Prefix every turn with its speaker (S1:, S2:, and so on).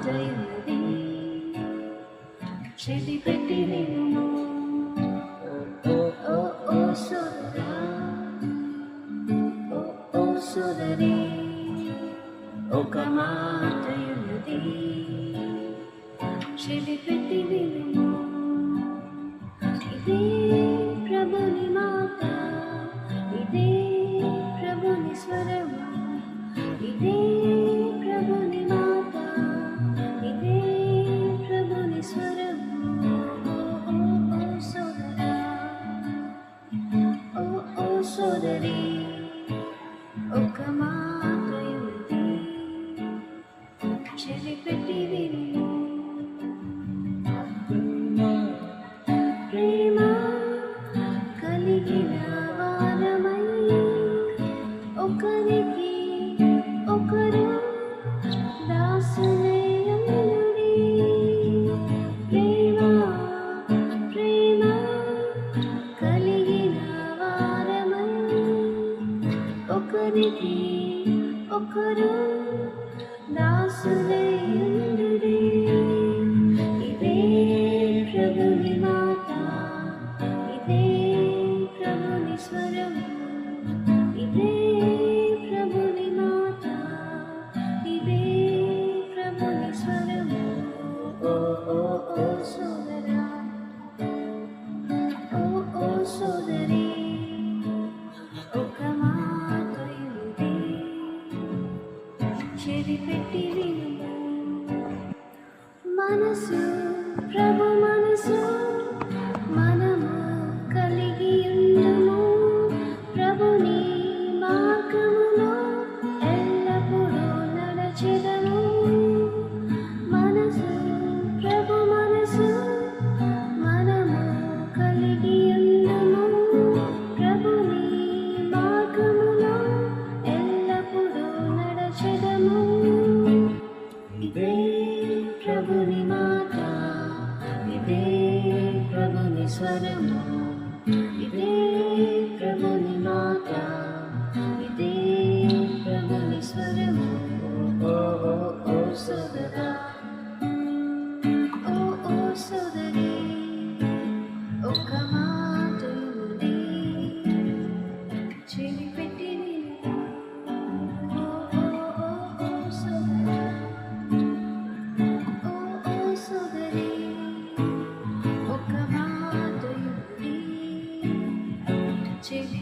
S1: మాటయున్నది చెవి పెట్టి వినుము ఓ ఓ సోదరా ఓ ఓ సోదరి ఒక మాటయున్నది చెవి పెట్టి వినుము ఇదే ప్రభుని మాట ఇదే ప్రభుని స్వరము ఇదే ప్రభుని మాట ఇదే ప్రభుని స్వరము ఓ ఓ సోదరా ఓ ఓ సోదరి ఒక మాటయున్నది చెవి పెట్టి విను ప్రేమ కలిగిన వారమై ఒకరికి ఒకరు దాసులయ్యుండుడి ప్రేమ ప్రేమ కలిగిన వారమై ఒకరికి ఒకరు దాసులయ్యుండుడి ఇదే ప్రభుని మాట ఇదే ప్రభుని స్వరము ఇదే ప్రభుని మాట ఇదే ప్రభుని స్వరము ఓ ఓ ఓ సోదరా ఓ ఓ సోదరి ఒక మాటయున్నది చెవి పెట్టి వినుము మనసు ప్రభు మనసు మనము కలిగి ఉండుము ప్రభుని మార్గములో ఎల్లప్పుడూ నడచెదము మనసు ప్రభు మనసు మనము కలిగి ఉండుము ప్రభుని మార్గములో ఎల్లప్పుడూ నడచెదము ఇదే ప్రభుని మాట ఇదే ప్రభుని స్వరము ఇదే ప్రభుని మాట ఇదే ప్రభుని స్వరము ఓ ఓ ఓ సోదరా ఓ ఓ సోదరి ఒక మాటయున్నది చెవి పెట్టి విను ఓ ఓ ఓ ఓ సోదరా ఓ ఓ సోదరి ఒక మాటయున్నది చెవి